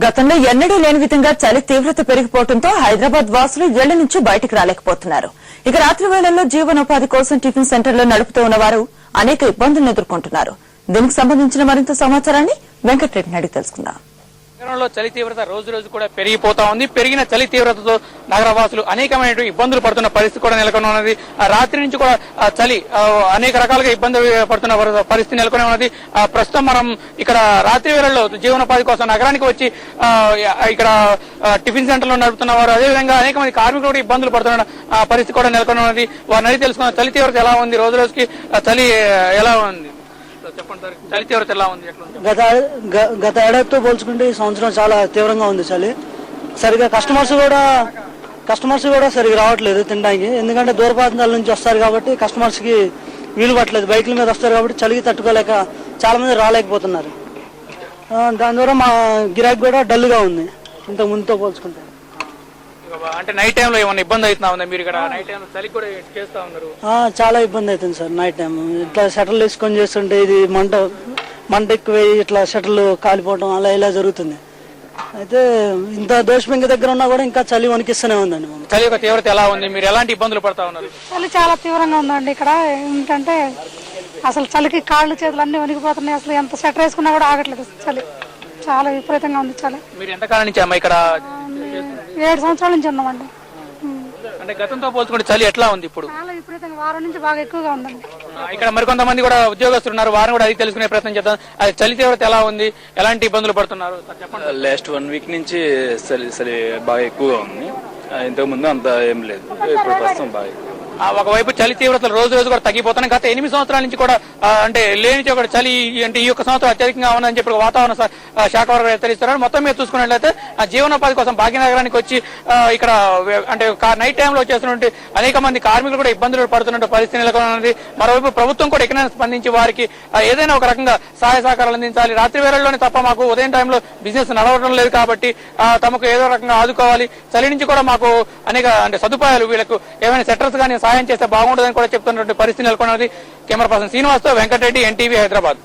గతంలో ఎన్నడూ లేని విధంగా చలి తీవ్రత పెరిగిపోవడంతో హైదరాబాద్ వాసులు ఇళ్ల నుంచి బయటకు రాలేకపోతున్నారు. ఇక రాత్రి వేళల్లో జీవనోపాధి కోసం టిఫిన్ సెంటర్లో నడుపుతూ ఉన్నవారు అనేక ఇబ్బందులను ఎదుర్కొంటున్నారు. దీనికి సంబంధించిన మరింత సమాచారాన్ని వెంకటరెడ్డిని అడిగి తెలుసుకుందాం. నగరంలో చలి తీవ్రత రోజు రోజు కూడా పెరిగిపోతా ఉంది. పెరిగిన చలి తీవ్రతతో నగరవాసులు అనేకమైన ఇబ్బందులు పడుతున్న పరిస్థితి కూడా నెలకొని ఉన్నది. రాత్రి నుంచి కూడా చలి అనేక రకాలుగా ఇబ్బందులు పడుతున్న పరిస్థితి నెలకొని ఉన్నది. ప్రస్తుతం మనం ఇక్కడ రాత్రి వేళల్లో జీవనోపాధి కోసం నగరానికి వచ్చి ఇక్కడ టిఫిన్ సెంటర్లో నడుపుతున్న వారు, అదేవిధంగా అనేక మంది కార్మికులు కూడా ఇబ్బందులు పడుతున్న పరిస్థితి కూడా నెలకొని ఉన్నది. వారిని అడిగి తెలుసుకున్న చలి తీవ్రత ఎలా ఉంది, రోజు రోజుకి చలి ఎలా ఉంది చెప్పండి. చలి తీవ్రత ఎలా ఉంది? గత ఏడాదితో పోల్చుకుంటే ఈ సంవత్సరం చాలా తీవ్రంగా ఉంది చలి. సరిగా కస్టమర్స్ కూడా సరిగా రావట్లేదు తినడానికి. ఎందుకంటే దూర ప్రాంతాల నుంచి వస్తారు కాబట్టి కస్టమర్స్ కి వీలు పట్టలేదు. బైకుల మీద వస్తారు కాబట్టి చలికి తట్టుకోలేక చాలా మంది రాలేకపోతున్నారు. దాని ద్వారా మా గిరాకీ కూడా డల్ గా ఉంది ఇంతకు ముందుతో పోల్చుకుంటే. అంటే నైట్ టైం లో ఏమైనా ఇబ్బంది అవుతుందా? మీరు ఇక్కడ నైట్ టైం చలి కూడా చేస్తా ఉన్నారు. చాలా ఇబ్బంది అవుతుంది సార్. నైట్ టైం ఇట్లా షటర్లు వేసుకొని చేస్తుంటే ఇది మంట ఎక్కువ ఇట్లా షటర్లు కాలిపోవడం అలా ఇలా జరుగుతుంది. అయితే ఇంత దోషపెంక దగ్గర ఉన్నా కూడా ఇంకా చలి వణికిస్తూనే ఉందండి. చలి యొక్క తీవ్రత ఎలా ఉంది? మీరు ఎలాంటి ఇబ్బందులు పడతా ఉన్నారు? చలి చాలా తీవ్రంగా ఉందండి. ఇక్కడ ఏంటంటే అసలు చలికి కాళ్ళు చేతులు అన్ని వణికిపోతున్నాయి. అసలు ఎంత షటర్ వేసుకున్నా కూడా ఆగట్లేదు. చలి చాలా విపరీతంగా ఉంది. చలి. మీరు ఎంతకాలం నుంచి అమ్మా ఇక్కడ? 7 సంవత్సరాల నుంచి ఉన్నామండి. అంటే గతంతో పోల్చుకుంటే చలి ఎట్లా ఉంది ఇప్పుడు? చాలా విపరీతంగా, వారం నుంచి బాగా ఎక్కువగా ఉందండి. ఇక్కడ మరికొంతమంది కూడా ఉద్యోగస్తులు ఉన్నారు, వారిని కూడా అది తెలుసుకునే ప్రయత్నం చేద్దాం. అది చలి తీవ్రత ఎలా ఉంది, ఎలాంటి ఇబ్బందులు పడుతున్నారు చెప్పండి. లాస్ట్ 1 వీక్ నుంచి చలి బాగా ఎక్కువగా ఉంది. ఇంతకు ముందు అంత ఏం లేదు, ఇప్పుడు ప్రస్తుతం బాగా. ఒకవైపు చలి తీవ్రతలు రోజు రోజు కూడా తగ్గిపోతున్నాయి. గత 8 సంవత్సరాల నుంచి కూడా అంటే లేని ఒక చలి అంటే ఈ యొక్క సంవత్సరం అత్యధికంగా ఉందని చెప్పి వాతావరణ శాఖ వారు హెచ్చరిస్తున్నారు. మొత్తం మీద చూసుకున్నట్లయితే జీవనోపాధి కోసం భాగ్యనగరానికి వచ్చి ఇక్కడ అంటే నైట్ టైంలో వచ్చేసినటువంటి అనేక మంది కార్మికులు కూడా ఇబ్బందులు పడుతున్న పరిస్థితి నెలకొన్నది. మరోవైపు ప్రభుత్వం కూడా ఎక్కడైనా స్పందించి వారికి ఏదైనా ఒక రకంగా సహాయ సహకారాలు అందించాలి. రాత్రి వేళల్లోనే తప్ప మాకు ఉదయం టైంలో బిజినెస్ నడవడం లేదు కాబట్టి తమకు ఏదో రకంగా ఆదుకోవాలి. చలి నుంచి కూడా మాకు అనేక అంటే సదుపాయాలు వీళ్ళకు ఏమైనా సెటర్స్ కానీ సాయం చేస్తే బాగుంటుందని కూడా చెప్తున్నటువంటి పరిస్థితి నెలకొన్నది. కెమెరా పర్సన్ శ్రీనివాస్తో వెంకటరెడ్డి, ఎన్టీవీ, హైదరాబాద్.